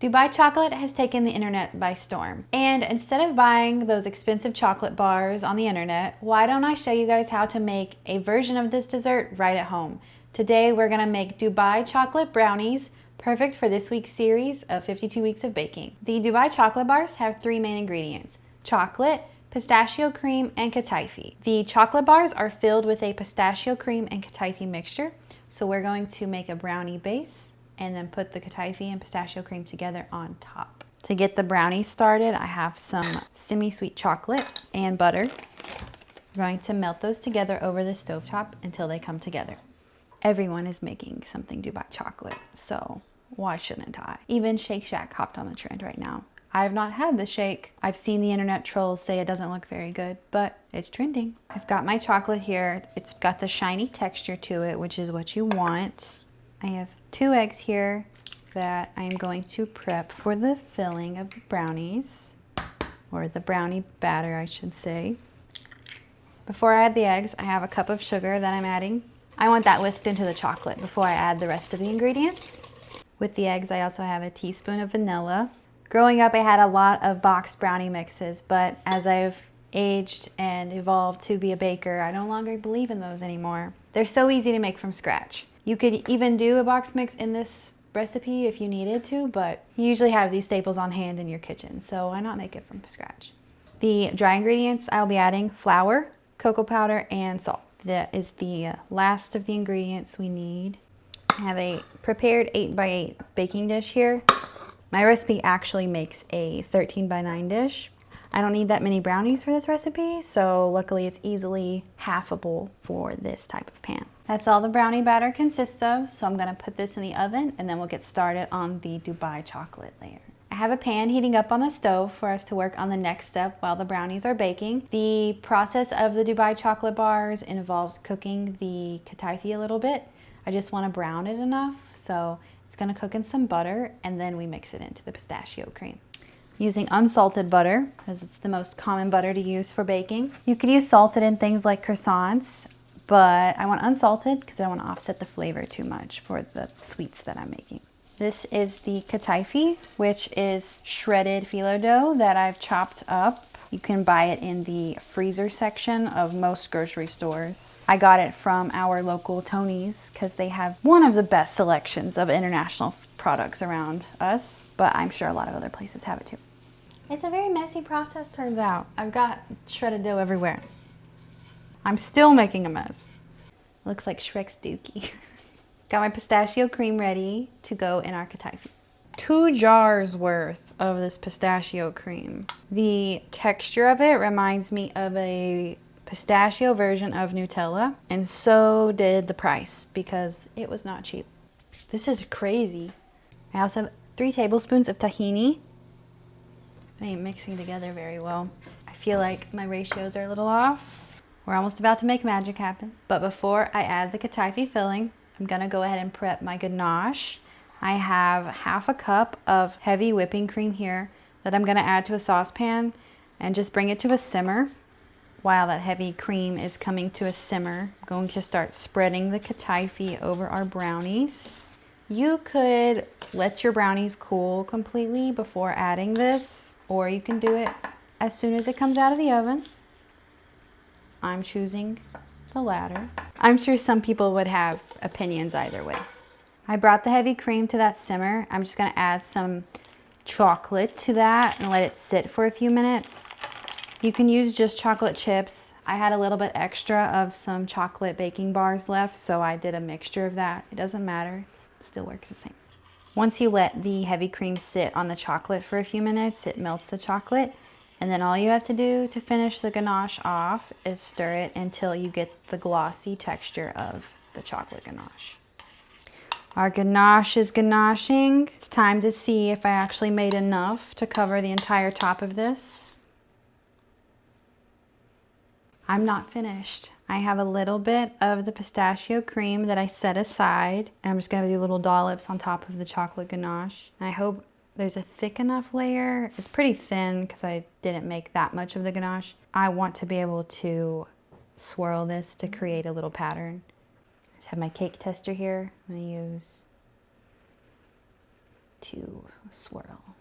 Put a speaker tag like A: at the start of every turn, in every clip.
A: Dubai chocolate has taken the internet by storm. And instead of buying those expensive chocolate bars on the internet, why don't I show you guys how to make a version of this dessert right at home? Today we're gonna make Dubai chocolate brownies, perfect for this week's series of 52 weeks of baking. The Dubai chocolate bars have three main ingredients: chocolate, pistachio cream, and kataifi. The chocolate bars are filled with a pistachio cream and kataifi mixture. So we're going to make a brownie base and then put the kataifi and pistachio cream together on top. To get the brownies started, I have some semi-sweet chocolate and butter. I'm going to melt those together over the stovetop until they come together. Everyone is making something Dubai chocolate, so why shouldn't I? Even Shake Shack hopped on the trend right now. I have not had the shake. I've seen the internet trolls say it doesn't look very good, but it's trending. I've got my chocolate here. It's got the shiny texture to it, which is what you want. I have 2 eggs here that I'm going to prep for the filling of the brownies, or the brownie batter, I should say. Before I add the eggs, I have a cup of sugar that I'm adding. I want that whisked into the chocolate before I add the rest of the ingredients. With the eggs, I also have a teaspoon of vanilla. Growing up, I had a lot of boxed brownie mixes, but as I've aged and evolved to be a baker, I no longer believe in those anymore. They're so easy to make from scratch. You could even do a box mix in this recipe if you needed to, but you usually have these staples on hand in your kitchen, so why not make it from scratch? The dry ingredients, I'll be adding flour, cocoa powder, and salt. That is the last of the ingredients we need. I have a prepared 8x8 baking dish here. My recipe actually makes a 13x9 dish. I don't need that many brownies for this recipe, so luckily it's easily halfable for this type of pan. That's all the brownie batter consists of, so I'm gonna put this in the oven and then we'll get started on the Dubai chocolate layer. I have a pan heating up on the stove for us to work on the next step while the brownies are baking. The process of the Dubai chocolate bars involves cooking the kataifi a little bit. I just wanna brown it enough, so it's gonna cook in some butter and then we mix it into the pistachio cream. Using unsalted butter, because it's the most common butter to use for baking. You could use salted in things like croissants, but I want unsalted because I don't want to offset the flavor too much for the sweets that I'm making. This is the kataifi, which is shredded phyllo dough that I've chopped up. You can buy it in the freezer section of most grocery stores. I got it from our local Tony's because they have one of the best selections of international products around us, but I'm sure a lot of other places have it too. It's a very messy process, turns out. I've got shredded dough everywhere. I'm still making a mess. Looks like Shrek's dookie. Got my pistachio cream ready to go in our kataifi. 2 jars worth of this pistachio cream. The texture of it reminds me of a pistachio version of Nutella, and so did the price because it was not cheap. This is crazy. I also have 3 tablespoons of tahini. It ain't mixing together very well. I feel like my ratios are a little off. We're almost about to make magic happen. But before I add the kataifi filling, I'm gonna go ahead and prep my ganache. I have half a cup of heavy whipping cream here that I'm gonna add to a saucepan and just bring it to a simmer. While that heavy cream is coming to a simmer, I'm going to start spreading the kataifi over our brownies. You could let your brownies cool completely before adding this, or you can do it as soon as it comes out of the oven. I'm choosing the latter. I'm sure some people would have opinions either way. I brought the heavy cream to that simmer. I'm just gonna add some chocolate to that and let it sit for a few minutes. You can use just chocolate chips. I had a little bit extra of some chocolate baking bars left, so I did a mixture of that. It doesn't matter, it still works the same. Once you let the heavy cream sit on the chocolate for a few minutes, it melts the chocolate. And then all you have to do to finish the ganache off is stir it until you get the glossy texture of the chocolate ganache. Our ganache is ganaching. It's time to see if I actually made enough to cover the entire top of this. I'm not finished. I have a little bit of the pistachio cream that I set aside, and I'm just gonna do little dollops on top of the chocolate ganache. And I hope there's a thick enough layer. It's pretty thin because I didn't make that much of the ganache. I want to be able to swirl this to create a little pattern. I just have my cake tester here. I'm gonna use to swirl.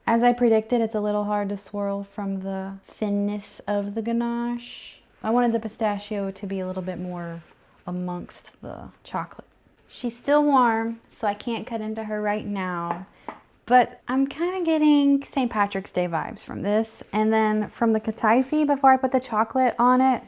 A: As I predicted, it's a little hard to swirl from the thinness of the ganache. I wanted the pistachio to be a little bit more amongst the chocolate. She's still warm, so I can't cut into her right now, but I'm kind of getting St. Patrick's Day vibes from this. And then from the kataifi, before I put the chocolate on it,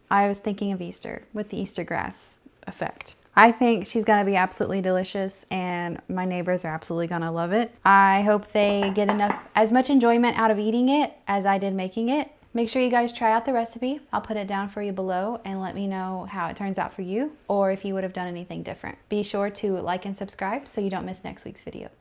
A: I was thinking of Easter with the Easter grass effect. I think she's gonna be absolutely delicious and my neighbors are absolutely gonna love it. I hope they get as much enjoyment out of eating it as I did making it. Make sure you guys try out the recipe. I'll put it down for you below and let me know how it turns out for you or if you would have done anything different. Be sure to like and subscribe so you don't miss next week's video.